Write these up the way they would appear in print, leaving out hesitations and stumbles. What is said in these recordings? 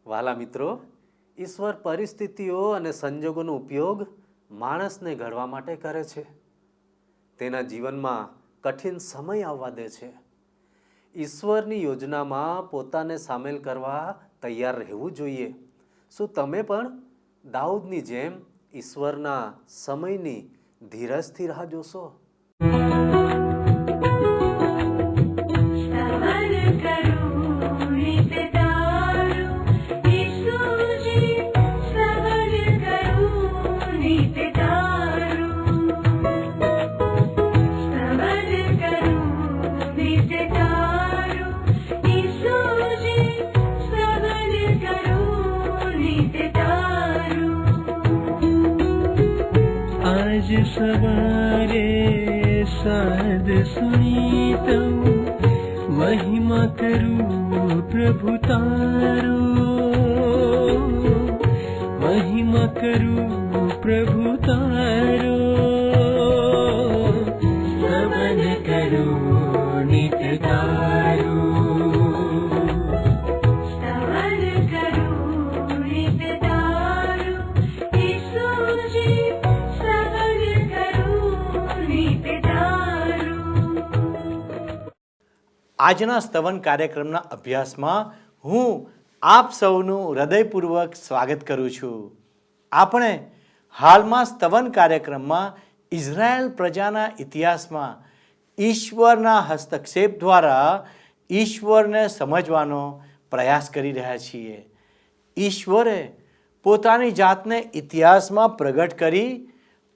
વાલા મિત્રો, ઈશ્વર પરિસ્થિતિઓ અને સંજોગોનો ઉપયોગ માણસને ઘડવા માટે કરે છે. તેના જીવનમાં કઠિન સમય આવવા દે છે. ઈશ્વરની યોજનામાં પોતાને સામેલ કરવા તૈયાર રહેવું જોઈએ. શું તમે પણ દાઉદની જેમ ઈશ્વરના સમયની ધીરજથી રાહ જોશો? आज सवारे साध सुनी तऊ महिमा करूं प्रभु तारो, महिमा करूं प्रभु तारो, स्तवन करूं नित्य तारो. આજના સ્તવન કાર્યક્રમના અભ્યાસમાં હું આપ સૌનું હૃદયપૂર્વક સ્વાગત કરું છું. આપણે હાલમાં સ્તવન કાર્યક્રમમાં ઇઝરાયેલ પ્રજાના ઇતિહાસમાં ઈશ્વરના હસ્તક્ષેપ દ્વારા ઈશ્વરને સમજવાનો પ્રયાસ કરી રહ્યા છીએ. ઈશ્વરે પોતાની જાતને ઇતિહાસમાં પ્રગટ કરી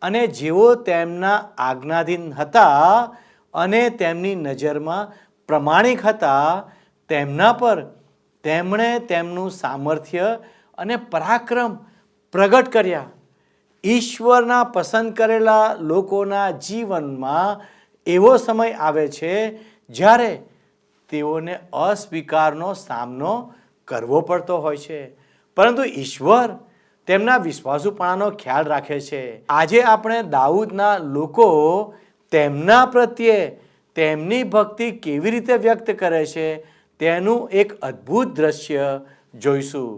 અને જેઓ તેમના આજ્ઞાધીન હતા અને તેમની નજરમાં પ્રમાણિક હતા તેમના પર તેમણે તેમનું સામર્થ્ય અને પરાક્રમ પ્રગટ કર્યા. ઈશ્વરના પસંદ કરેલા લોકોના જીવનમાં એવો સમય આવે છે જ્યારે તેઓને અસ્વીકારનો સામનો કરવો પડતો હોય છે, પરંતુ ઈશ્વર તેમના વિશ્વાસુપણાનો ખ્યાલ રાખે છે. આજે આપણે દાઉદના લોકો તેમના પ્રત્યે તેમની ભક્તિ કેવી રીતે વ્યક્ત કરે છે તેનું એક અદ્ભુત દ્રશ્ય જોઈશું.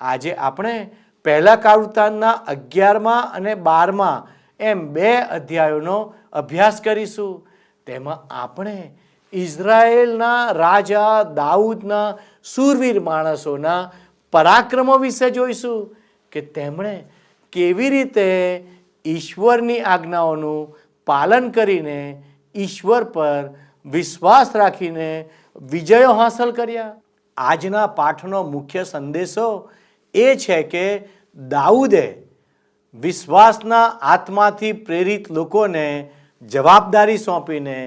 આજે આપણે પહેલા કાળવૃત્તાંતના 11મા અને 12મા એમ 2 અધ્યાયોનો અભ્યાસ કરીશું. તેમાં આપણે ઇઝરાયેલના રાજા દાઉદના શૂરવીર માણસોના પરાક્રમો વિશે જોઈશું કે તેમણે કેવી રીતે ઈશ્વરની આજ્ઞાઓનું પાલન કરીને ઈશ્વર પર વિશ્વાસ રાખીને વિજયો હાંસલ કર્યા. આજના પાઠનો મુખ્ય સંદેશો એ છે કે દાઉદે વિશ્વાસના આત્માથી પ્રેરિત લોકોને જવાબદારી સોંપીને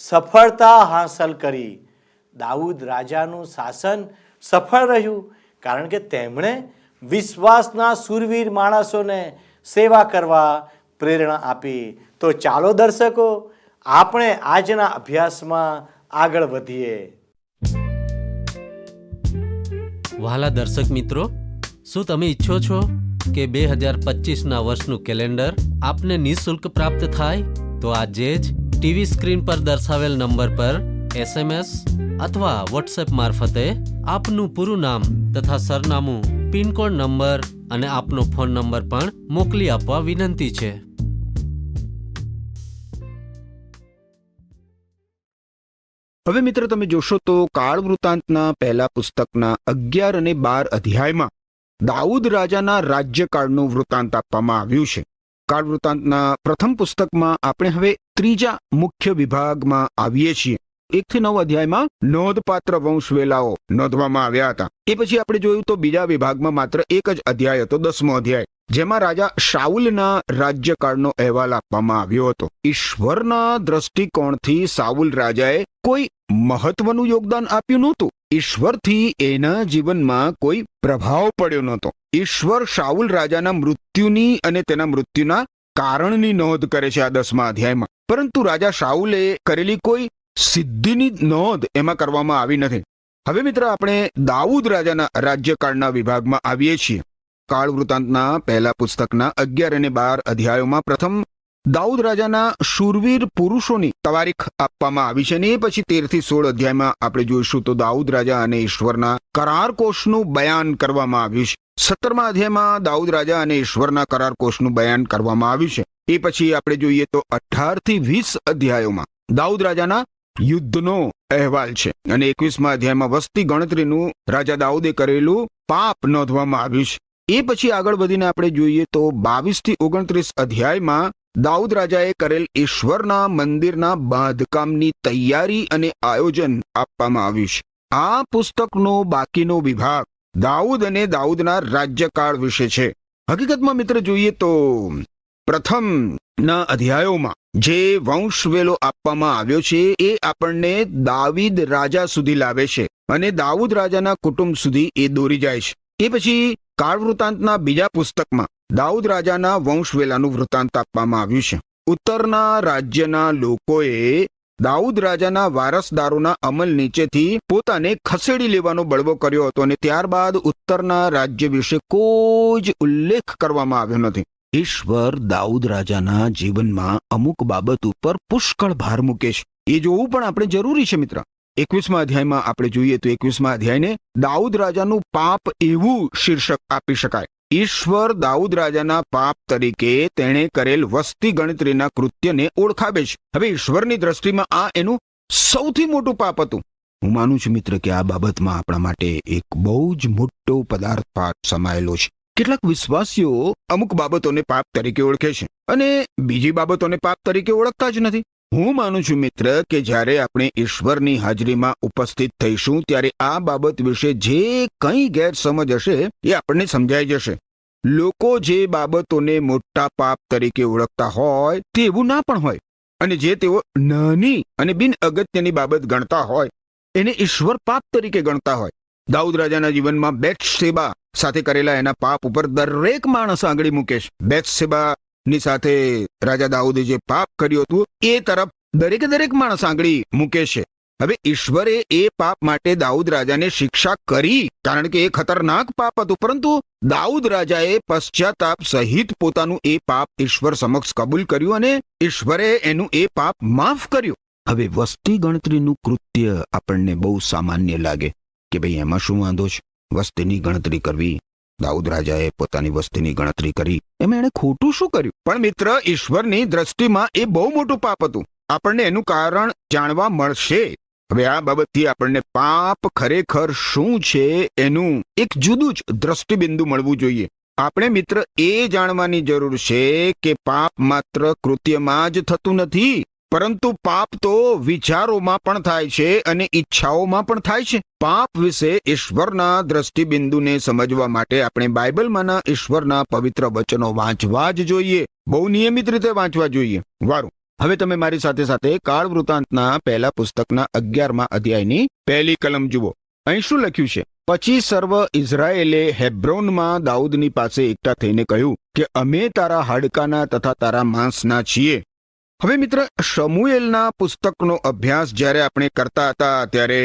સફળતા હાંસલ કરી. દાઉદ રાજાનું શાસન સફળ રહ્યું કારણ કે તેમણે વિશ્વાસના શૂરવીર માણસોને સેવા કરવા પ્રેરણા આપી. તો ચાલો દર્શકો, આપણે આજના અભ્યાસમાં આગળ વધીએ. વહાલા દર્શક મિત્રો, શું તમે ઈચ્છો છો કે 2025ના વર્ષનું કેલેન્ડર આપને નિઃશુલ્ક પ્રાપ્ત થાય? તો આજે જ ટીવી સ્ક્રીન પર દર્શાવેલ નંબર પર SMS અથવા વોટ્સએપ મારફતે આપનું પૂરું નામ તથા સરનામું, પિનકોડ નંબર અને આપનો ફોન નંબર પણ મોકલી આપવા વિનંતી છે. હવે મિત્રો તમે જોશો તો કાળવૃત્તાંતના પહેલા પુસ્તકના 11 અને 12 અધ્યાયમાં દાઉદ રાજાના રાજ્યકાળનું વૃત્તાંત આપવામાં આવ્યું છે. કાળવૃત્તાંતના પ્રથમ પુસ્તકમાં આપણે હવે ત્રીજા મુખ્ય વિભાગમાં આવીએ છીએ. 1 થી 9 અધ્યાયમાં નોંધપાત્ર વંશવેલાઓ નોંધવામાં આવ્યા હતા. એ પછી આપણે જોયું તો બીજા વિભાગમાં માત્ર એક જ અધ્યાય હતો, 10મો અધ્યાય, જેમાં રાજા શાઉલના રાજ્યકાળનો અહેવાલ આપવામાં આવ્યો હતો. ઈશ્વરના દ્રષ્ટિકોણથી સાઉલ રાજાએ કોઈ મહત્વનું યોગદાન આપ્યું નહોતું. ઈશ્વરથી એના જીવનમાં કોઈ પ્રભાવ પડ્યો નહોતો. ઈશ્વર શાઉલ રાજાના મૃત્યુની અને તેના મૃત્યુના કારણની નોંધ કરે છે આ 10મા અધ્યાયમાં, પરંતુ રાજા શાઉલે કરેલી કોઈ સિદ્ધિની નોંધ એમાં કરવામાં આવી નથી. હવે મિત્ર, આપણે દાઉદ રાજાના રાજ્યકાળના વિભાગમાં આવીએ છીએ. કાળવૃત્તાંતના પહેલા પુસ્તકના 11 અને 12 અધ્યાયોમાં પ્રથમ દાઉદ રાજાના શૂરવીર પુરુષોની તવારીખ આપવામાં આવી છે. અને એ પછી 13 થી 16 અધ્યાયમાં આપણે જોઈશું તો દાઉદ રાજા અને ઈશ્વરના કરાર કોષનું બયાન કરવામાં આવ્યું છે. 17મા અધ્યાયમાં દાઉદ રાજા અને ઈશ્વરના કરાર કોષનું બયાન કરવામાં આવ્યું છે. એ પછી આપણે જોઈએ તો 18 થી 20 અધ્યાયોમાં દાઉદ રાજાના યુદ્ધનો અહેવાલ છે. અને 21મા અધ્યાયમાં વસ્તી ગણતરીનું રાજા દાઉદે કરેલું પાપ નોંધવામાં આવ્યું છે. એ પછી આગળ વધીને આપણે જોઈએ તો 22 થી 29 અધ્યાયમાં દાઉદ રાજાએ કરેલ ઈશ્વરના મંદિરના બાંધકામની તૈયારી અને આયોજન આપવામાં આવ્યું છે. આ પુસ્તકનો બાકીનો વિભાગ દાઉદ અને દાઉદના રાજ્યકાળ વિશે છે. હકીકતમાં મિત્ર જોઈએ તો પ્રથમના અધ્યાયોમાં જે વંશવેલો આપવામાં આવ્યો છે એ આપણને દાવીદ રાજા સુધી લાવે છે અને દાઉદ રાજાના કુટુંબ સુધી એ દોરી જાય છે. એ પછી કાળવૃતાંતના બીજા પુસ્તકમાં દાઉદ રાજાના વંશવેલાનું વૃત્તાંત આપવામાં આવ્યું છે. ઉત્તરના રાજ્યના લોકોએ દાઉદ રાજાના વારસદારોના અમલ નીચેથી પોતાને ખસેડી લેવાનો બળવો કર્યો હતો અને ત્યારબાદ ઉત્તરના રાજ્ય વિશે કોઈ જ ઉલ્લેખ કરવામાં આવ્યો નથી. ઈશ્વર દાઉદ રાજાના જીવનમાં અમુક બાબત ઉપર પુષ્કળ ભાર મૂકે છે. એ જોવું પણ આપણે જરૂરી છે મિત્ર. 21મા અધ્યાયમાં આપણે જોઈએ તો 21મા અધ્યાયને દાઉદ રાજાનું પાપ એવું શીર્ષક આપી શકાય. ઈશ્વર દાઉદ રાજાના પાપ તરીકે તેણે કરેલ વસ્તી ગણતરીના કૃત્યને ઓળખાવે છે. હવે ઈશ્વરની દ્રષ્ટિમાં આ એનું સૌથી મોટું પાપ હતું. હું માનું છું મિત્ર કે આ બાબતમાં આપણા માટે એક બહુ જ મોટો પદાર્થ પાઠ સમાયેલો છે. કેટલાક વિશ્વાસીઓ અમુક બાબતોને પાપ તરીકે ઓળખે છે અને બીજી બાબતોને પાપ તરીકે ઓળખતા જ નથી. હું માનું છું મિત્ર કે જ્યારે આપણે ઈશ્વરની હાજરીમાં ઉપસ્થિત થઈશું ત્યારે આ બાબત વિશે જે કંઈ ગેરસમજ હશે એ આપણને સમજાઈ જશે. લોકો જે બાબતોને મોટા પાપ તરીકે ઓળખતા હોય તે એવું ના પણ હોય અને જે તેઓ નાની અને બિન અગત્યની બાબત ગણતા હોય એને ઈશ્વર પાપ તરીકે ગણતા હોય. દાઉદ રાજાના જીવનમાં બેત્શેબા સાથે કરેલા એના પાપ ઉપર દરેક માણસ આંગળી મૂકે છે. બેત્શેબાની સાથે રાજા દાઉદે જે પાપ કર્યું હતું એ તરફ દરેક માણસ આંગળી મૂકે છે. હવે ઈશ્વરે એ પાપ માટે દાઉદ રાજાને શિક્ષા કરી કારણ કે એ ખતરનાક પાપ હતું, પરંતુ દાઉદ રાજાએ પશ્ચાતાપ સહિત પોતાનું એ પાપ ઈશ્વર સમક્ષ કબૂલ કર્યું અને ઈશ્વરે એનું એ પાપ માફ કર્યું. હવે વસ્તી ગણતરીનું કૃત્ય આપણને બહુ સામાન્ય લાગે કે ભાઈ એમાં શું વાંધો છે, વસ્તીની ગણતરી કરવી. દાઉદ રાજાએ પોતાની વસ્તીની ગણતરી કરી, એમાં એણે ખોટું શું કર્યું? પણ મિત્ર, ઈશ્વરની દ્રષ્ટિમાં એ બહુ મોટું પાપ હતું. આપણને એનું કારણ જાણવા મળશે. હવે આ બાબતથી આપણને પાપ ખરેખર શું છે એનું એક જુદું જ દ્રષ્ટિબિંદુ મળવું જોઈએ. આપણે મિત્ર એ જાણવાની જરૂર છે કે પાપ માત્ર કૃત્યમાં જ થતું નથી, પરંતુ પાપ તો વિચારોમાં પણ થાય છે અને ઈચ્છાઓમાં પણ થાય છે. પાપ વિશે ઈશ્વરના દ્રષ્ટિબિંદુને સમજવા માટે આપણે બાઇબલમાંના ઈશ્વરના પવિત્ર વચનો વાંચવા જ જોઈએ. બહુ નિયમિત રીતે વાંચવા જોઈએ. વારું, હવે તમે મારી સાથે સાથે કાળ વૃતાંતના પહેલા પુસ્તકના 11મા અધ્યાયની પહેલી કલમ જુઓ. અહીં શું લખ્યું છે? પછી સર્વ ઇઝરાયેલે હેબ્રોનમાં દાઉદની પાસે એકઠા થઈને કહ્યું કે અમે તારા હાડકાના તથા તારા માંસના છીએ. હવે મિત્ર, શમુએલના પુસ્તકનો અભ્યાસ જ્યારે આપણે કરતા હતા ત્યારે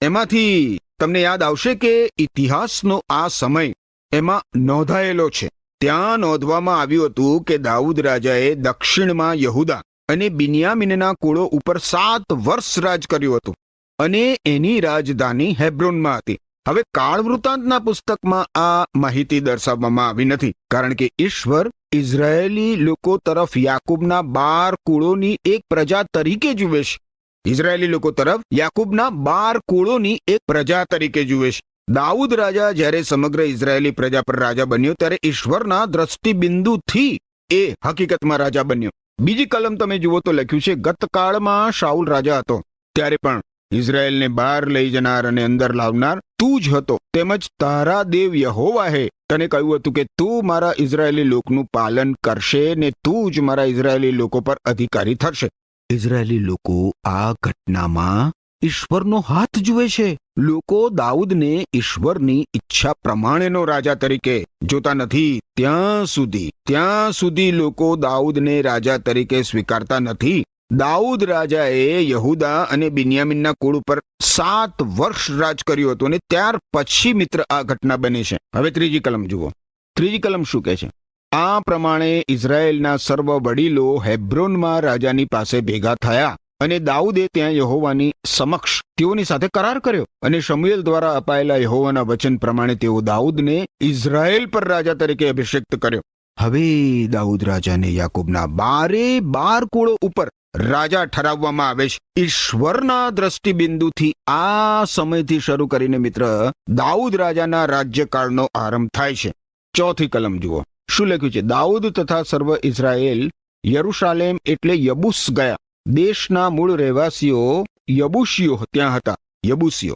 એમાંથી તમને યાદ આવશે કે ઇતિહાસનો આ સમય એમાં નોંધાયેલો છે. ત્યાં નોંધવામાં આવ્યું હતું કે દાઉદ રાજાએ દક્ષિણમાં યહૂદા અને બિન્યામીનના કુળો ઉપર 7 વર્ષ રાજ કર્યું હતું અને એની રાજધાની હેબ્રોનમાં હતી. હવે કાળ વૃતાંતના પુસ્તકમાં આ માહિતી દર્શાવવામાં આવી નથી, કારણ કે ઈશ્વર ઇઝરાયેલી લોકો તરફ યાકૂબના 12 કુળોની એક પ્રજા તરીકે જુએ છે. ઇઝરાયેલી લોકો તરફ યાકૂબના 12 કુળોની એક પ્રજા તરીકે જુએ છે. દાઉદ રાજા જ્યારે સમગ્ર ઇઝરાયેલી પ્રજા પર રાજા બન્યો ત્યારે ઈશ્વરના દ્રષ્ટિબિંદુથી એ હકીકતમાં રાજા બન્યો. બીજી કલમ તમે જુઓ તો લખ્યું છે, ગતકાળમાં શાઉલ રાજા હતો ત્યારે પણ ઇઝરાયેલને બહાર લઈ જનાર અને અંદર લાવનાર તું જ હતો. તેમજ તારા દેવ યહોવાહે તને કહ્યું હતું કે તું મારા ઇઝરાયેલી લોકનું પાલન કરશે ને તું જ મારા ઇઝરાયેલી લોકો પર અધિકારી થશે. ઇઝરાયેલી લોકો આ ઘટનામાં ઈશ્વરનો હાથ જુએ છે. લોકો દાઉદને ઈશ્વરની ઈચ્છા પ્રમાણેનો રાજા તરીકે જોતા નથી. ત્યાં સુધી લોકો દાઉદને રાજા તરીકે સ્વીકારતા નથી. દાઉદ રાજાએ યહૂદા અને બિન્યામીનના કુળ ઉપર 7 વર્ષ રાજ કર્યું હતું અને ત્યાર પછી મિત્ર આ ઘટના બની છે. હવે ત્રીજી કલમ જુઓ. ત્રીજી કલમ શું કહે છે? આ પ્રમાણે ઇઝરાયેલના સર્વ વડીલો હેબ્રોનમાં રાજાની પાસે ભેગા થયા અને દાઉદે ત્યાં યહોવાની સમક્ષ તેઓની સાથે કરાર કર્યો અને શમૂએલ દ્વારા અપાયેલા યહોવાના વચન પ્રમાણે તેઓ દાઉદને ઇઝરાયેલ પર રાજા તરીકે અભિષેક્ત કર્યો. હવે દાઉદ રાજાને યાકૂબના 12 કુળો ઉપર રાજા ઠરાવવામાં આવે છે. ઈશ્વરના દ્રષ્ટિબિંદુથી આ સમયથી શરૂ કરીને મિત્ર દાઉદ રાજાના રાજ્યકાળનો આરંભ થાય છે. 4 કલમ જુઓ શું લખ્યું છે. દાઉદ તથા સર્વ ઇઝરાયેલ યરુશાલેમ એટલે યબુસ ગયા. દેશના મૂળ રહેવાસીઓ યબુસીઓ ત્યાં હતા. યબુસીઓ.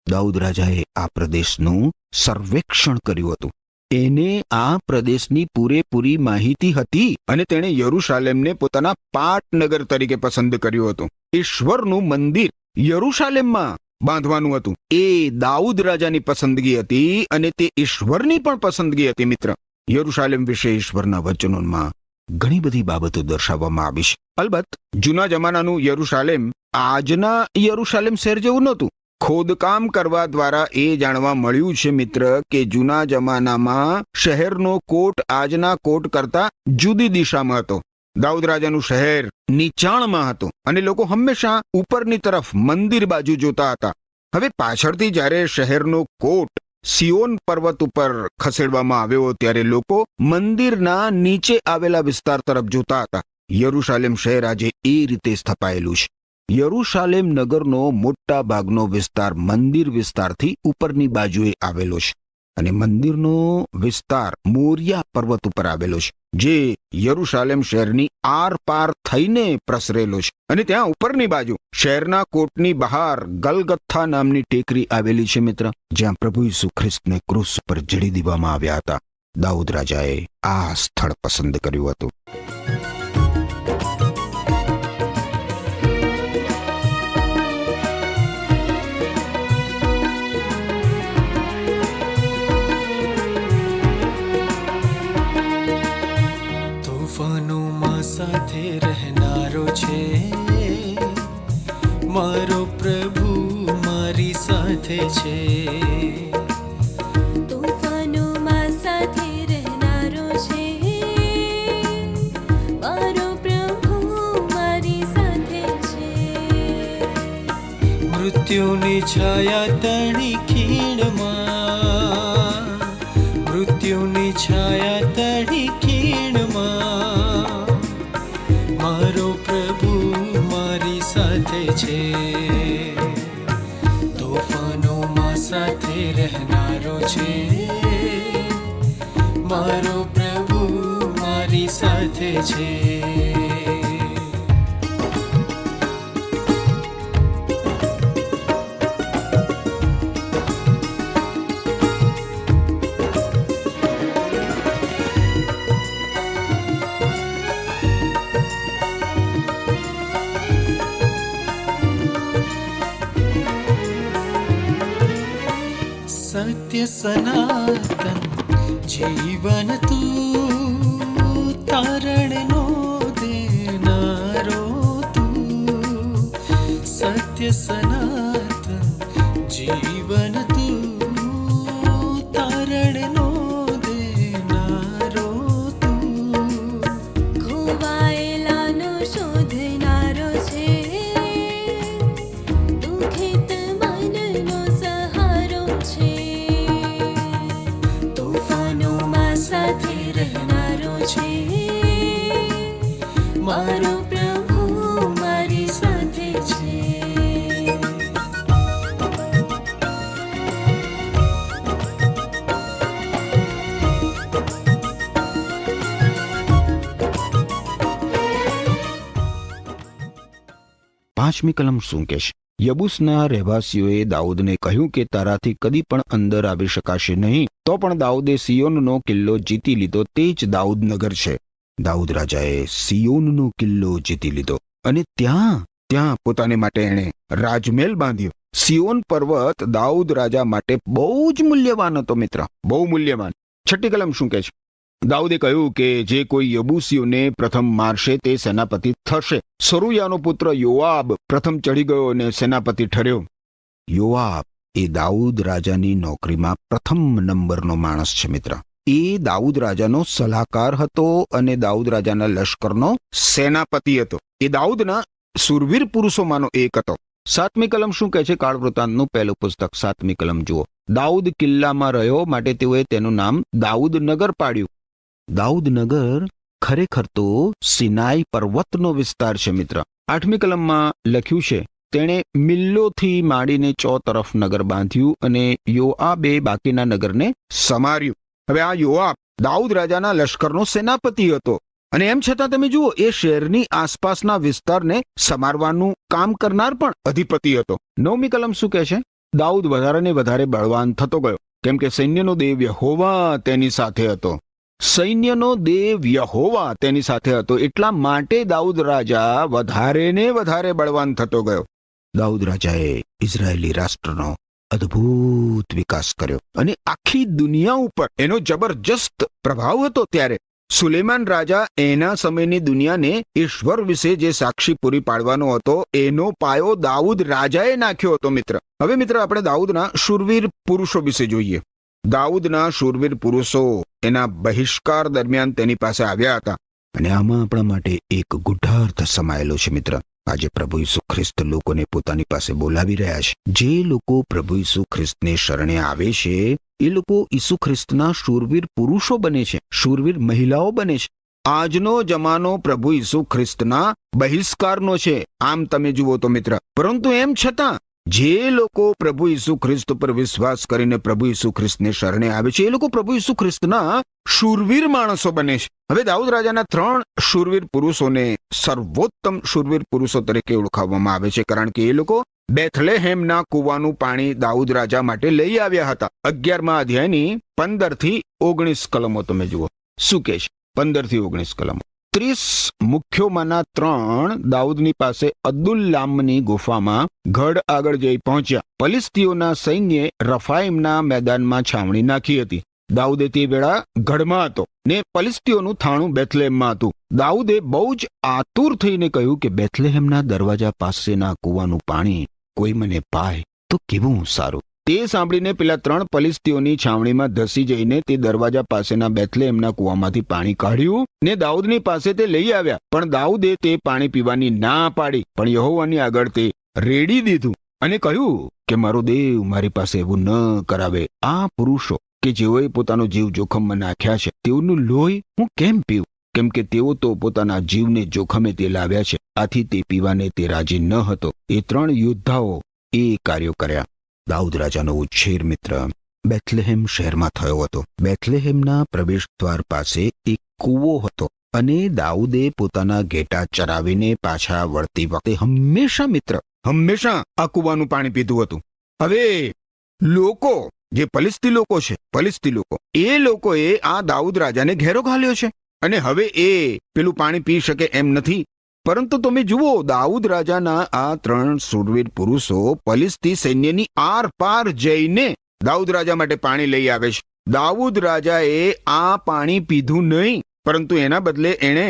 દાઉદ રાજાએ આ પ્રદેશનું સર્વેક્ષણ કર્યું હતું. એને આ પ્રદેશની પૂરેપૂરી માહિતી હતી અને તેણે યરુશાલેમને પોતાના પાટનગર તરીકે પસંદ કર્યું હતું. ઈશ્વરનું મંદિર યરુશાલેમમાં બાંધવાનું હતું. એ દાઉદ રાજાની પસંદગી હતી અને તે ઈશ્વરની પણ પસંદગી હતી. મિત્ર, યરુશાલેમ વિશે ઈશ્વરના વચનોમાં ઘણી બધી બાબતો દર્શાવવામાં આવી છે. અલબત્ત જૂના જમાનાનું યરુશાલેમ આજના યરુશાલેમ શહેર જેવું નહોતું. ખોદકામ કરવા દ્વારા એ જાણવા મળ્યું છે મિત્ર કે જૂના જમાનામાં શહેરનો કોટ આજના કોટ કરતા જુદી દિશામાં હતો. દાઉદ રાજાનું શહેર નીચાણમાં હતું અને લોકો હંમેશા ઉપરની તરફ મંદિર બાજુ જોતા હતા. હવે પાછળથી જ્યારે શહેરનો કોટ સિયોન પર્વત ઉપર ખસેડવામાં આવ્યો ત્યારે લોકો મંદિરના નીચે આવેલા વિસ્તાર તરફ જોતા હતા. યરુશાલેમ શહેર આજે એ રીતે સ્થપાયેલું છે. યરુશાલેમ નગરનો મોટા ભાગનો વિસ્તાર મંદિર વિસ્તારથી ઉપરની બાજુએ આવેલો છે અને મંદિરનો વિસ્તાર મોરિયા પર્વત ઉપર આવેલો છે, જે યરુશાલેમ શહેરની આરપાર થઈને પ્રસરેલો છે. અને ત્યાં ઉપરની બાજુ શહેરના કોટની બહાર ગલગથ્થા નામની ટેકરી આવેલી છે મિત્ર, જ્યાં પ્રભુ ઈસુ ખ્રિસ્તને ક્રૂસ પર જડી દેવામાં આવ્યા હતા. દાઉદ રાજાએ આ સ્થળ પસંદ કર્યું હતું. સાથે રહેનારો છે મારો પ્રભુ, મારી સાથે છે. તોફાનોમાં સાથે રહેનારો છે મારો પ્રભુ, મારી સાથે છે. મૃત્યુની છાયા તણી ખીણમાં, મૃત્યુની છાયા તણી ખીણમાં મારો પ્રભુ મારી સાથે છે. તોફાનોમાં સાથે રહેનારો છે મારો પ્રભુ, મારી સાથે છે. 'સત્ય સનાતન જીવન તું, તારણનો દેનારો તું. સત્ય સનાતન જીવન તું, તારણનો દેનારો તું. ખોવાયેલાનો શોધનારો છે, દુઃખિત મનનો સહારો છે. તોફાનોમાં સાથે રહેનારો છે મારો પ્રભુ, મારી સાથે છે. પાંચમી કલમ શું કહે છે? યબુસના રહેવાસીઓએ દાઉદને કહ્યું કે તારાથી કદી પણ અંદર આવી શકાશે નહીં. તો પણ દાઉદે સિયોનનો કિલ્લો જીતી લીધો. તે જ દાઉદનગર છે. દાઉદ રાજાએ સિયોનનો કિલ્લો જીતી લીધો અને ત્યાં પોતાને માટે એણે રાજમહેલ બાંધ્યો. સિયોન પર્વત દાઉદ રાજા માટે બહુ જ મૂલ્યવાન હતો મિત્ર, બહુ મૂલ્યવાન. 6ઠ્ઠી કલમ શું કહે છે? દાઉદે કહ્યું કે જે કોઈ યબુસીઓને પ્રથમ મારશે તે સેનાપતિ થશે. સરુયાનો પુત્ર યોઆબ પ્રથમ ચડી ગયો અને સેનાપતિ ઠર્યો. યોઆબ એ દાઉદ રાજાની નોકરીમાં પ્રથમ નંબરનો માણસ છે મિત્ર. એ દાઉદ રાજાનો સલાહકાર હતો અને દાઉદ રાજાના લશ્કરનો સેનાપતિ હતો. એ દાઉદના સુરવીર પુરુષોમાંનો એક હતો. 7મી કલમ શું કહે છે? કાળ વૃત્તાંતનું પહેલું પુસ્તક 7મી કલમ જુઓ. દાઉદ કિલ્લામાં રહ્યો માટે તેઓએ તેનું નામ દાઉદ નગર પાડ્યું. દાઉદ નગર ખરેખર તો સિનાઈ પર્વતનો વિસ્તાર છે મિત્ર. 8મી કલમમાં લખ્યું છે, તેણે મિલ્લોથી માંડીને ચોતરફ નગર બાંધ્યું અને યોઆબે બાકીના નગરને સમાર્યું. હવે આ યોઆબ દાઉદ રાજાના લશ્કરનો સેનાપતિ હતો અને એમ છતાં તમે જુઓ એ શહેરની આસપાસના વિસ્તારને સમારવાનું કામ કરનાર પણ અધિપતિ હતો. 9મી કલમ શું કહે છે? દાઉદ વધારે ને વધારે બળવાન થતો ગયો, કેમ કે સૈન્યનો દેવ યહોવા તેની સાથે હતો. સૈન્યનો દેવ યહોવા તેની સાથે હતો, એટલા માટે દાઉદ રાજા વધારે ને વધારે બળવાન થતો ગયો. દાઉદ રાજાએ ઇઝરાયેલી રાષ્ટ્રનો અદ્ભુત વિકાસ કર્યો અને આખી દુનિયા ઉપર એનો જબરજસ્ત પ્રભાવ હતો. ત્યારે સુલેમાન રાજા એના સમયની દુનિયાને ઈશ્વર વિશે જે સાક્ષી પૂરી પાડવાનો હતો એનો પાયો દાઉદ રાજાએ નાખ્યો હતો મિત્ર. હવે મિત્ર આપણે દાઉદના શૂરવીર પુરુષો વિશે જોઈએ. દાઉદના શૂરવીર પુરુષો એના બહિષ્કાર દરમિયાન તેની પાસે આવ્યા હતા અને આમાં આપણા માટે એક ગુઢાર્થ સમાયેલો છે મિત્ર. આજે પ્રભુ ઈસુ ખ્રિસ્ત લોકોને પોતાની પાસે બોલાવી રહ્યા છે. જે લોકો પ્રભુ ઈસુ ખ્રિસ્તને શરણે આવે છે એ લોકો ઈસુ ખ્રિસ્તના શૂરવીર પુરુષો બને છે, શૂરવીર મહિલાઓ બને છે. આજનો જમાનો પ્રભુ ઈસુ ખ્રિસ્તના બહિષ્કારનો છે, આમ તમે જુઓ તો મિત્ર. પરંતુ એમ છતાં જે લોકો પ્રભુ ઈસુ ખ્રિસ્ત પર વિશ્વાસ કરીને પ્રભુ ઈસુ ખ્રિસ્તને શરણે આવે છે એ લોકો પ્રભુ ઈસુ ખ્રિસ્તના શૂરવીર માણસો બને છે. હવે દાઉદ રાજાના 3 શૂરવીર પુરુષોને સર્વોત્તમ શૂરવીર પુરુષો તરીકે ઓળખાવવામાં આવે છે, કારણ કે એ લોકો બેથલેહેમના કૂવાનું પાણી દાઉદ રાજા માટે લઈ આવ્યા હતા. 11મા અધ્યાયની 15 થી 19 કલમો તમે જુઓ. શું કહે છે? 15 થી 19 કલમો. 30 મુખ્યોમાંના 3 દાઉદની પાસે અદુલ્લામની ગુફામાં ગઢ આગળ જઈ પહોંચ્યા. ફલિસ્તીઓના સૈન્યે રફાઈમના મેદાનમાં છાવણી નાખી હતી. દાઉદે તે વેળા ગઢમાં હતો ને ફલિસ્તીઓનું થાણું બેથલેહેમમાં હતું. દાઉદે બહુ જ આતુર થઈને કહ્યું કે બેથલેહેમના દરવાજા પાસેના કૂવાનું પાણી કોઈ મને પાય તો કેવું સારું. તે સાંભળીને પેલા 3 ફલિસ્તીઓની છાવણીમાં ધસી જઈને તે દરવાજા પાસેના બેથલેહેમના કૂવામાંથી પાણી કાઢ્યું ને દાઉદની પાસે તે લઈ આવ્યા. પણ દાઉદે તે પાણી પીવાની ના પાડી, પણ યહોવાની આગળ તે રેડી દીધું અને કહ્યું કે મારો દેવ મારી પાસે એવું ન કરાવે. આ પુરુષો કે જેઓએ પોતાનો જીવ જોખમમાં નાખ્યા છે તેઓનું લોહી હું કેમ પીવું? કેમ કે તેઓ તો પોતાના જીવને જોખમે તે લાવ્યા છે. આથી તે પીવાને તે રાજી ન હતો. એ 3 યોદ્ધાઓ એ કાર્યો કર્યા. દાઉદ રાજાનો ઉછેર મિત્ર બેથલેહેમ શહેરમાં થયો હતો. બેથલેહેમના પ્રવેશ દ્વાર પાસે એક કૂવો હતો અને દાઉદે પોતાના ઘેટા ચરાવીને પાછા વળતી વખતે હંમેશા મિત્ર હંમેશા આ કૂવાનું પાણી પીધું હતું. હવે લોકો જે ફલિસ્તી લોકો છે, ફલિસ્તી લોકો એ લોકોએ આ દાઉદ રાજાને ઘેરો ઘાલ્યો છે અને હવે એ પેલું પાણી પી શકે એમ નથી. પરંતુ તમે જુઓ દાઉદ રાજાના આ 3 શૂરવીર પુરુષો ફલિસ્તી સૈન્યની આર પાર જઈને દાઉદ રાજા માટે પાણી લઈ આવે છે. દાઉદ રાજાએ આ પાણી પીધું નહીં, પરંતુ એના બદલે એણે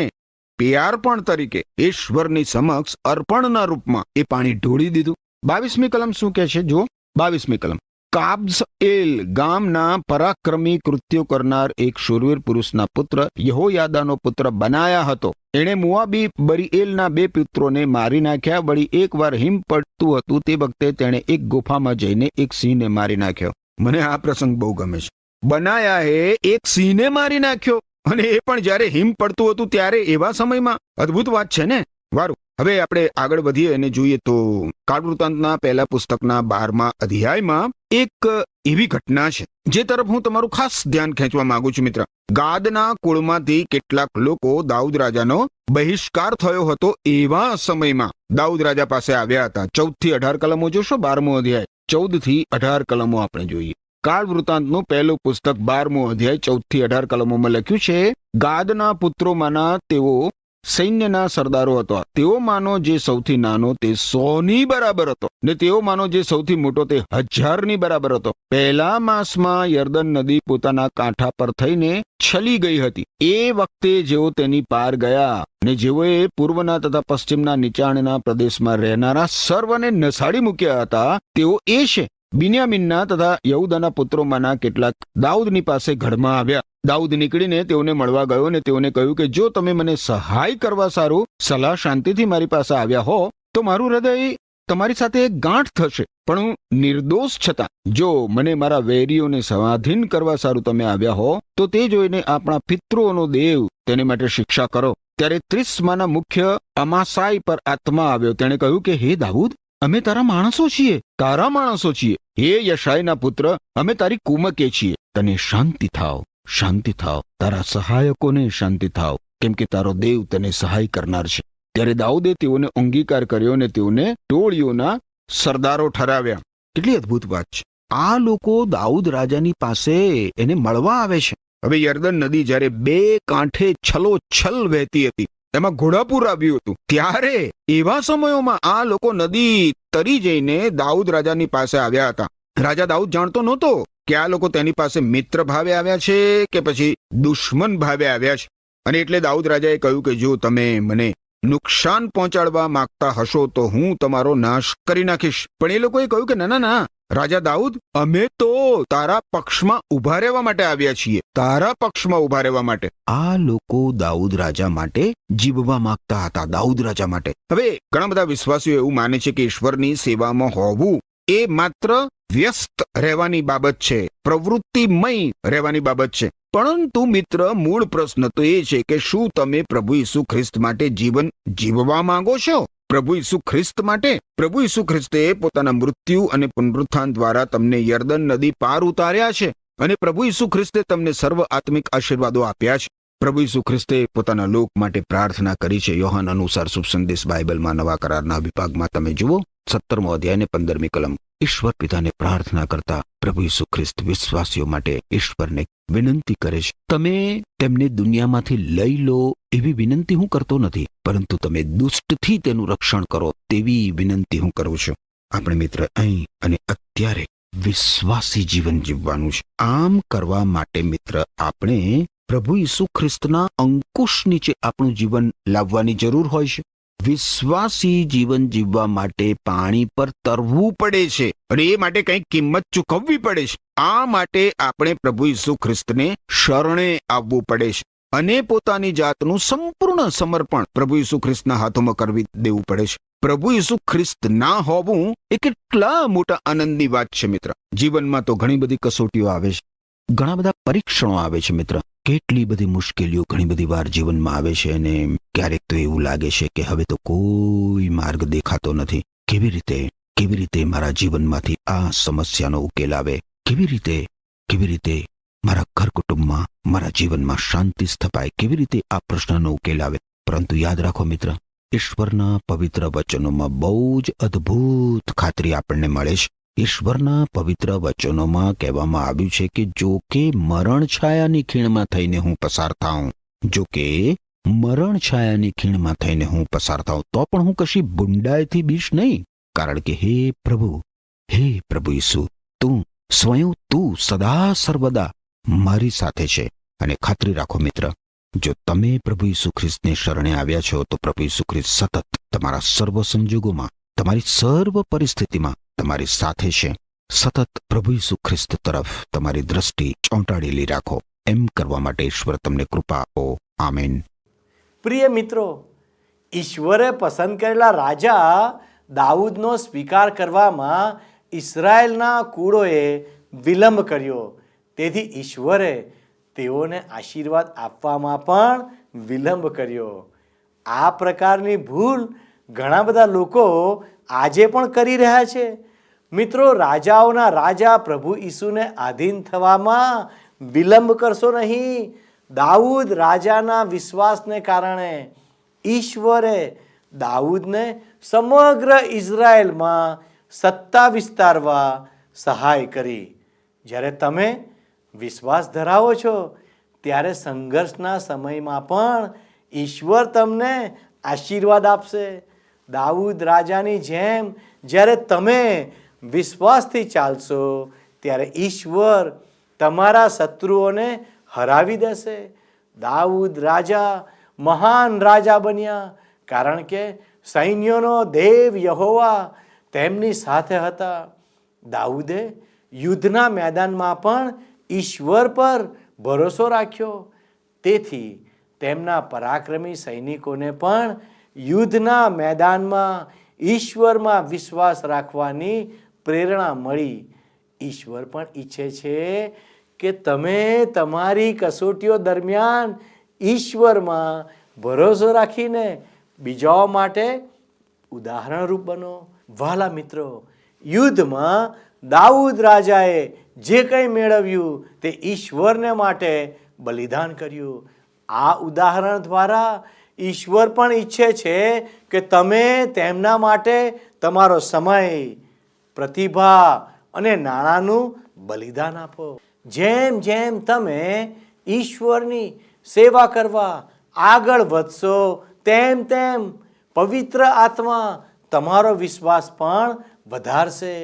પિયાર્પણ તરીકે ઈશ્વરની સમક્ષ અર્પણના રૂપમાં એ પાણી ઢોળી દીધું. 22મી કલમ શું કહે છે? જો 22મી કલમ. કાબ્ઝએલ ગામના પરાક્રમી કૃત્યો કરનાર એક શૂરવીર પુરુષના પુત્ર યહોયાદાનો પુત્ર બનાયા હતો. એણે મોઆબી બરીએલના 2 પુત્રોને મારી નાખ્યા. વળી એકવાર હિમ પડતું હતું તે વખતે તેણે એક ગુફામાં જઈને એક સિંહને મારી નાખ્યો. મને આ પ્રસંગ બહુ ગમે છે. બનાયાએ એક સિંહને મારી નાખ્યો અને એ પણ જ્યારે હિમ પડતું હતું ત્યારે. એવા સમયમાં અદ્ભુત વાત છે ને. વારું. હવે આપણે આગળ વધીએ અને જોઈએ તો કાળવૃત્તાંતના પહેલા પુસ્તકના 12મા અધ્યાયમાં એક એવી ઘટના છે જે તરફ હું તમારું ખાસ ધ્યાન ખેંચવા માંગુ છું મિત્ર. ગાદના કુળમાંથી કેટલાક લોકો દાઉદ રાજાનો બહિષ્કાર થયો હતો એવા સમયમાં દાઉદ રાજા પાસે આવ્યા હતા. 14 થી 18 કલમો જોશો. 12મો અધ્યાય 14 થી 18 કલમો આપણે જોઈએ. કાળવૃત્તાંતનું પહેલું પુસ્તક 12મો અધ્યાય 14 થી 18 કલમોમાં લખ્યું છે, ગાદના પુત્રોમાંના તેઓ સૈન્યના સરદારો હતો. તેઓમાંનો જે સૌથી નાનો તે 100ની બરાબર હતો ને તેઓમાંનો જે સૌથી મોટો તે 1000ની બરાબર હતો. પહેલા માસમાં યર્દન નદી પોતાના કાંઠા પર થઈને છલી ગઈ હતી. એ વખતે જેઓ તેની પાર ગયા ને જેઓએ પૂર્વના તથા પશ્ચિમના નીચાણના પ્રદેશમાં રહેનારા સર્વને નસાડી મૂક્યા હતા તેઓ એ છે. બિન્યામીનના તથા યહૂદાના પુત્રોમાંના કેટલાક દાઉદની પાસે ગઢમાં આવ્યા. દાઉદ નીકળીને તેઓને મળવા ગયો અને તેઓને કહ્યું કે જો તમે મને સહાય કરવા સારું સલાહ શાંતિથી મારી પાસે આવ્યા હો તો મારું હૃદય તમારી સાથે ગાંઠ થશે, પણ હું નિર્દોષ છતાં જો મને મારા વેરીઓને સ્વાધીન કરવા સારું તમે આવ્યા હો તો તે જોઈને આપણા પિતૃઓનો દેવ તેને માટે શિક્ષા કરો. ત્યારે 30 મુખ્ય અમાસાઈ પર આત્મા આવ્યો. તેણે કહ્યું કે હે દાઉદ, અમે તારા માણસો છીએ, હે યશાયના પુત્ર, અમે તારી કુમકે છીએ. તને શાંતિ થાવ, તારા સહાયકોને શાંતિ થાવ, કેમ કે તારો દેવ તને સહાય કરનાર છે. ત્યારે દાઉદે તેઓને અંગીકાર કર્યો અને તેઓને ટોળીઓના સરદારો ઠરાવ્યા. કેટલી અદ્ભુત વાત છે. આ લોકો દાઉદ રાજાની પાસે એને મળવા આવે છે. હવે યર્દન નદી જ્યારે 2 કાંઠે છલોછલ વહેતી હતી, એમાં ઘોડાપૂર આવ્યું હતું, ત્યારે એવા સમયોમાં આ લોકો નદી તરી જઈને દાઉદ રાજાની પાસે આવ્યા હતા. રાજા દાઉદ જાણતો નહોતો કે આ લોકો તેની પાસે મિત્ર ભાવે આવ્યા છે કે પછી દુશ્મન ભાવે આવ્યા છે. અને એટલે દાઉદ રાજાએ કહ્યું કે જો તમે મને નુકસાન પહોંચાડવા માંગતા હશો તો હું તમારો નાશ કરી નાખીશ. પણ એ લોકોએ કહ્યું કે ના રાજા દાઉદ, અમે તો તારા પક્ષમાં ઉભા રહેવા માટે આવ્યા છીએ, આ લોકો દાઉદ રાજા માટે જીવવા માંગતા હતા, દાઉદ રાજા માટે. હવે ઘણા બધા વિશ્વાસીઓ એવું માને છે કે ઈશ્વરની સેવામાં હોવું એ માત્ર વ્યસ્ત રહેવાની બાબત છે, પ્રવૃત્તિમય રહેવાની બાબત છે. પરંતુ મિત્ર, મૂળ પ્રશ્ન તો એ છે કે શું તમે પ્રભુ ઈસુ ખ્રિસ્ત માટે જીવન જીવવા માંગો છો? પ્રભુ ઈસુ ખ્રિસ્તે પોતાના મૃત્યુ અને પુનરુત્થાન દ્વારા તમને યર્દન નદી પાર ઉતાર્યા છે અને પ્રભુ ઈસુ ખ્રિસ્તે તમને સર્વ આત્મિક આશીર્વાદો આપ્યા છે. પ્રભુ ઈસુ ખ્રિસ્તે પોતાના લોક માટે પ્રાર્થના કરી છે. યોહાન અનુસાર શુભ સંદેશ બાઇબલમાં નવા કરારના વિભાગમાં તમે જુઓ 17મો અધ્યાય ને 15મી કલમ. ઈશ્વર પિતાને પ્રાર્થના કરતા પ્રભુ ઈસુ ખ્રિસ્ત વિશ્વાસીઓ માટે ઈશ્વરને વિનંતી કરે છે, તમે તેમને દુનિયામાંથી લઈ લો એવી વિનંતી હું કરતો નથી, પરંતુ તમે દુષ્ટથી તેનું રક્ષણ કરો તેવી વિનંતી હું કરું છું. આપણે મિત્ર અહીં અને અત્યારે વિશ્વાસી જીવન જીવવાનું છે. આમ કરવા માટે મિત્ર આપણે પ્રભુ ઈસુ ખ્રિસ્તના અંકુશ નીચે આપણું જીવન લાવવાની જરૂર હોય છે. વિશ્વાસી જીવન જીવવા માટે પાણી પર તરવું પડે છે અને એ માટે કંઈક કિંમત ચૂકવવી પડે છે. આ માટે આપણે પ્રભુ ઈસુ ખ્રિસ્તને શરણે આવવું પડે છે અને પોતાની જાતનું સંપૂર્ણ સમર્પણ પ્રભુ ઈસુ ખ્રિસ્તના હાથોમાં કરવી દેવું પડે છે. પ્રભુ ઈસુ ખ્રિસ્ત ના હોવું એ કેટલા મોટા આનંદની વાત છે મિત્ર. જીવનમાં તો ઘણી બધી કસોટીઓ આવે છે, ઘણા બધા પરીક્ષણો આવે છે મિત્ર. કેટલી બધી મુશ્કેલીઓ ઘણી બધી વાર જીવનમાં આવે છે અને ક્યારેક તો એવું લાગે છે કે હવે તો કોઈ માર્ગ દેખાતો નથી. કેવી રીતે મારા જીવનમાંથી આ સમસ્યાનો ઉકેલ આવે? કેવી રીતે મારા ઘર કુટુંબમાં, મારા જીવનમાં શાંતિ સ્થપાય? કેવી રીતે આ પ્રશ્નનો ઉકેલ આવે? પરંતુ યાદ રાખો મિત્ર, ઈશ્વરના પવિત્ર વચનોમાં બહુ જ અદ્ભુત ખાતરી આપણને મળે છે. ઈશ્વરના પવિત્ર વચનોમાં કહેવામાં આવ્યું છે કે જો કે મરણ છાયાની ખીણમાં થઈને હું પસાર થાઉં, તો પણ હું કશી બુંડાઈથી બીશ નહીં, કારણ કે હે પ્રભુ ઈસુ, તું સદા સર્વદા મારી સાથે છે. અને ખાતરી રાખો મિત્ર, જો તમે પ્રભુ ઈસુ ખ્રિસ્તને શરણે આવ્યા છો તો પ્રભુ ઈસુ ખ્રિસ્ત સતત તમારા સર્વ સંજોગોમાં, તમારી સર્વ પરિસ્થિતિમાં તમારી સાથે છે. સતત પ્રભુ ઈસુ ખ્રિસ્ત તરફ તમારી દ્રષ્ટિ ચોંટાડેલી રાખો. એમ કરવા માટે ઈશ્વર તમને કૃપા આપો. આમેન. પ્રિય મિત્રો, ઈશ્વરે પસંદ કરેલા રાજા દાઉદનો સ્વીકાર કરવામાં ઇઝરાયેલના કુળોએ વિલંબ કર્યો. તેથી ઈશ્વરે તેઓને આશીર્વાદ આપવામાં પણ વિલંબ કર્યો. આ પ્રકારની ભૂલ ઘણા બધા લોકો આજે પણ કરી રહ્યા છે. મિત્રો, રાજાઓના રાજા પ્રભુ ઈસુને આધીન થવામાં વિલંબ કરશો નહીં. દાઉદ રાજાના વિશ્વાસને કારણે ઈશ્વરે દાઉદને સમગ્ર ઇઝરાયેલમાં સત્તા વિસ્તારવા સહાય કરી. જ્યારે તમે વિશ્વાસ ધરાવો છો ત્યારે સંઘર્ષના સમયમાં પણ ઈશ્વર તમને આશીર્વાદ આપશે. દાઉદ રાજાની જેમ જ્યારે તમે વિશ્વાસથી ચાલશો ત્યારે ઈશ્વર તમારા શત્રુઓને હરાવી દેશે. દાઉદ રાજા મહાન રાજા બન્યા કારણ કે સૈન્યોનો દેવ યહોવા તેમની સાથે હતા. દાઉદે યુદ્ધના મેદાનમાં પણ ઈશ્વર પર ભરોસો રાખ્યો. તેથી તેમના પરાક્રમી સૈનિકોને પણ યુદ્ધના મેદાનમાં ઈશ્વરમાં વિશ્વાસ રાખવાની પ્રેરણા મળી. ઈશ્વર પણ ઈચ્છે છે કે તમે તમારી કસોટીઓ દરમિયાન ઈશ્વરમાં ભરોસો રાખીને બીજાઓ માટે ઉદાહરણરૂપ બનો. વહાલા મિત્રો, યુદ્ધમાં દાઉદ રાજાએ જે કંઈ મેળવ્યું તે ઈશ્વરને માટે બલિદાન કર્યું. આ ઉદાહરણ દ્વારા ઈશ્વર પણ ઈચ્છે છે કે તમે તેમના માટે તમારો સમય, પ્રતિભા અને નાણાંનું બલિદાન આપો. જેમ જેમ તમે ઈશ્વરની સેવા કરવા આગળ વધશો તેમ તેમ પવિત્ર આત્મા તમારો વિશ્વાસ પણ વધારશે.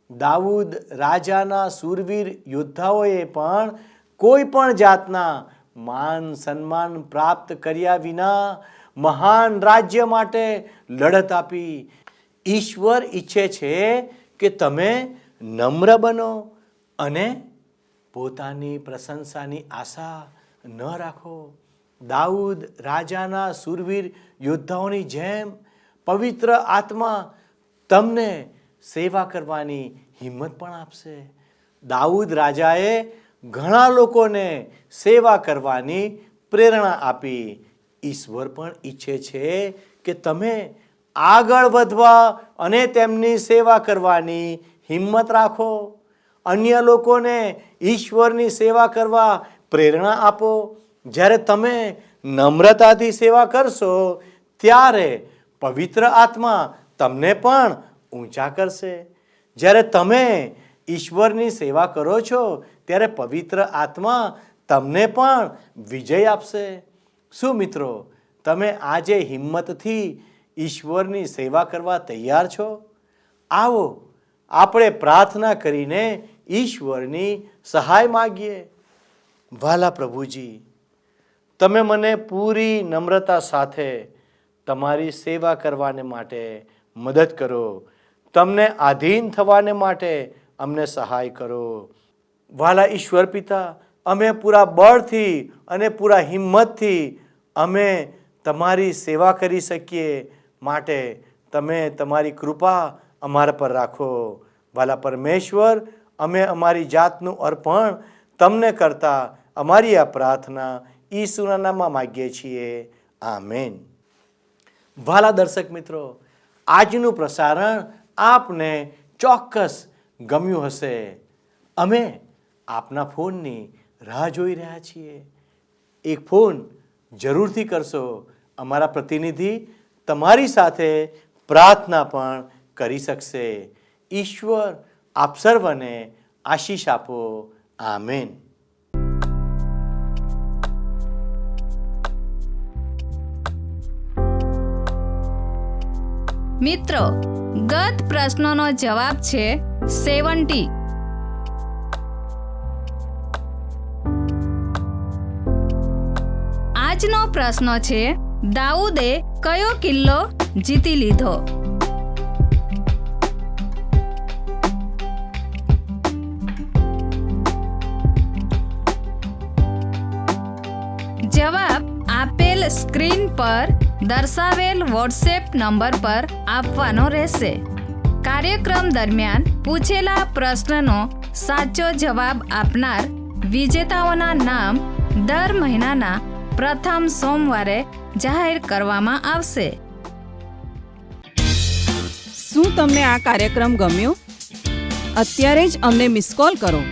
દાઉદ રાજાના શૂરવીર યોદ્ધાઓએ પણ કોઈ પણ જાતના માન સન્માન પ્રાપ્ત કર્યા વિના મહાન રાજ્ય માટે લડત આપી. ઈશ્વર ઈચ્છે છે કે તમે નમ્ર બનો અને પોતાની પ્રશંસાની આશા ન રાખો. દાઉદ રાજાના શૂરવીર યોદ્ધાઓની જેમ પવિત્ર આત્મા તમને સેવા કરવાની હિંમત પણ આપશે. દાઉદ રાજાએ ઘણા લોકોને સેવા કરવાની પ્રેરણા આપી. ઈશ્વર પણ ઈચ્છે છે કે તમે આગળ વધવા અને તેમની સેવા કરવાની હિંમત રાખો. અન્ય લોકોને ઈશ્વરની સેવા કરવા પ્રેરણા આપો. જ્યારે તમે નમ્રતાથી સેવા કરશો ત્યારે પવિત્ર આત્મા તમને પણ ઊંચા કરશે. જ્યારે તમે ઈશ્વરની સેવા કરો છો ત્યારે પવિત્ર આત્મા તમને પણ વિજય આપશે. શું મિત્રો, તમે આજે હિંમતથી ઈશ્વરની સેવા કરવા તૈયાર છો? આવો આપણે પ્રાર્થના કરીને ઈશ્વરની સહાય માગીએ. વહાલા પ્રભુજી, તમે મને પૂરી નમ્રતા સાથે તમારી સેવા કરવાને માટે મદદ કરો. તમને આધીન થવાને માટે અમને સહાય કરો. વહાલા ઈશ્વર પિતા, અમે પૂરા બળથી અને પૂરા હિંમતથી અમે તમારી સેવા કરી શકીએ માટે તમે તમારી કૃપા અમારા પર રાખો. વહાલા પરમેશ્વર, અમે અમારી જાતનું અર્પણ તમને કરતા અમારી આ પ્રાર્થના ઈસુના નામમાં માગીએ છીએ. આમેન. વહાલા દર્શક મિત્રો, આજનું પ્રસારણ આપને ચોક્કસ ગમ્યું હશે. અમે આપના ફોનની રાહ જોઈ રહ્યા છીએ. એક ફોન જરૂરથી કરશો. અમારા પ્રતિનિધિ તમારી સાથે પ્રાર્થના પણ કરી શકશે. ઈશ્વર આપ સર્વને આશીષ આપો. આમેન. મિત્રો, ગત પ્રશ્નનો જવાબ છે 70. આજનો પ્રશ્ન છે, દાઉદે કયો કિલ્લો જીતી લીધો? જવાબ આપેલ સ્ક્રીન પર દર્શાવેલ વોટ્સએપ નંબર પર આપવાનો રહેશે. કાર્યક્રમ દરમિયાન પૂછેલા પ્રશ્નનો સાચો જવાબ આપનાર વિજેતાઓના નામ દર મહિનાના પ્રથમ સોમવારે જાહેર કરવામાં આવશે. શું તમને આ કાર્યક્રમ ગમ્યો? અત્યારે જ અમને મિસ કોલ કરો.